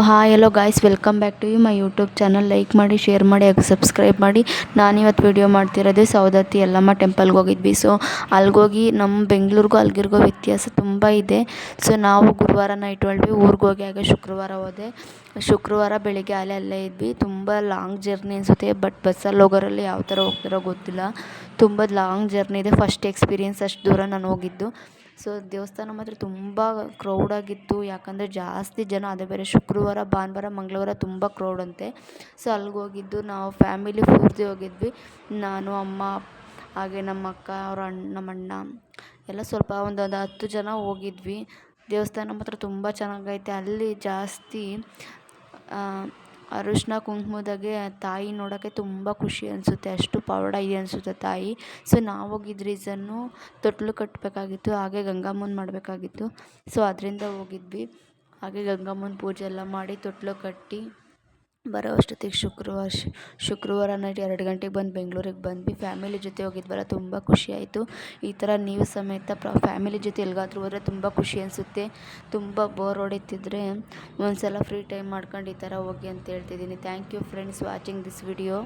Hi hello guys, welcome back to my YouTube channel. Like ಮಾಡಿ, share ಮಾಡಿ, ಹಾಗೆ subscribe ಮಾಡಿ. ನಾನಿವತ್ತು ವಿಡಿಯೋ ಮಾಡ್ತಿರೋದು ಸೌದತ್ತಿ ಯಲ್ಲಮ್ಮ ಟೆಂಪಲ್ಗೆ ಹೋಗಿದ್ವಿ. ಸೊ ಅಲ್ಲಿಗೋಗಿ ನಮ್ಮ ಬೆಂಗಳೂರಿಗೂ ಅಲ್ಲಿಗಿರೋ ವ್ಯತ್ಯಾಸ ತುಂಬ ಇದೆ. ಸೊ ನಾವು ಗುರುವಾರ ನೈಟ್ ಹೊರಟ್ವಿ, ಊರಿಗೆ ಹೋಗಿ ಹಾಗೆ ಶುಕ್ರವಾರ ಹೋದೆ. ಶುಕ್ರವಾರ ಬೆಳಿಗ್ಗೆ ಅಲ್ಲೇ ಇದ್ವಿ. ತುಂಬ ಲಾಂಗ್ ಜರ್ನಿ ಅನಿಸುತ್ತೆ, ಬಟ್ ಬಸ್ಸಲ್ಲಿ ಹೋಗೋರಲ್ಲಿ ಯಾವ ಥರ ಹೋಗ್ತಾರೋ ಗೊತ್ತಿಲ್ಲ. ತುಂಬ ಲಾಂಗ್ ಜರ್ನಿ ಇದೆ. ಫಸ್ಟ್ ಎಕ್ಸ್ಪೀರಿಯೆನ್ಸ್ ಅಷ್ಟು ದೂರ ನಾನು ಹೋಗಿದ್ದು. ಸೊ ದೇವಸ್ಥಾನ ಮಾತ್ರ ತುಂಬ ಕ್ರೌಡಾಗಿತ್ತು, ಯಾಕಂದರೆ ಜಾಸ್ತಿ ಜನ. ಅದೇ ಬೇರೆ ಶುಕ್ರವಾರ, ಭಾನುವಾರ, ಮಂಗಳವಾರ ತುಂಬ ಕ್ರೌಡ್ ಅಂತೆ. ಸೊ ಅಲ್ಲಿಗೆ ಹೋಗಿದ್ದು ನಾವು ಫ್ಯಾಮಿಲಿ ಪೂರ್ತಿ ಹೋಗಿದ್ವಿ. ನಾನು, ಅಮ್ಮ, ಹಾಗೆ ನಮ್ಮ ಅಕ್ಕ, ನಮ್ಮ ಅಣ್ಣ ಎಲ್ಲ ಸ್ವಲ್ಪ ಒಂದು 10 ಜನ ಹೋಗಿದ್ವಿ. ದೇವಸ್ಥಾನ ಮಾತ್ರ ತುಂಬ ಚೆನ್ನಾಗೈತೆ. ಅಲ್ಲಿ ಜಾಸ್ತಿ ಅರಿಶಿನ ಕುಂಕುಮದಾಗೆ ತಾಯಿ ನೋಡೋಕ್ಕೆ ತುಂಬ ಖುಷಿ ಅನಿಸುತ್ತೆ, ಅಷ್ಟು ಪವಾಡ ಇದೆ ಅನಿಸುತ್ತೆ ತಾಯಿ. ಸೊ ನಾವು ಹೋಗಿದ್ದ ರೀಸನ್ನು ತೊಟ್ಲು ಕಟ್ಟಬೇಕಾಗಿತ್ತು, ಹಾಗೆ ಗಂಗಮ್ಮನ ಮಾಡಬೇಕಾಗಿತ್ತು. ಸೊ ಅದರಿಂದ ಹೋಗಿದ್ವಿ. ಹಾಗೆ ಗಂಗಮ್ಮನ ಪೂಜೆ ಎಲ್ಲ ಮಾಡಿ ತೊಟ್ಲು ಕಟ್ಟಿ ಬರೋ ಅಷ್ಟೊತ್ತಿಗೆ ಶುಕ್ರವಾರ ನೈಟ್ 2 ಗಂಟೆಗೆ ಬಂದು ಬೆಂಗಳೂರಿಗೆ ಬಂದ್ವಿ. ಫ್ಯಾಮಿಲಿ ಜೊತೆ ಹೋಗಿದ್ವಲ್ಲ, ತುಂಬ ಖುಷಿ ಆಯಿತು. ಈ ಥರ ನೀವು ಸಮೇತ ಫ್ಯಾಮಿಲಿ ಜೊತೆ ಎಲ್ಲಿಗಾದ್ರೂ ಹೋದರೆ ತುಂಬ ಖುಷಿ ಅನಿಸುತ್ತೆ. ತುಂಬ ಬೋರ್ ಹೊಡಿತಿದ್ರೆ ಒಂದ್ಸಲ ಫ್ರೀ ಟೈಮ್ ಮಾಡ್ಕೊಂಡು ಈ ಥರ ಹೋಗಿ ಅಂತ ಹೇಳ್ತಿದ್ದೀನಿ. Thank you friends watching this video.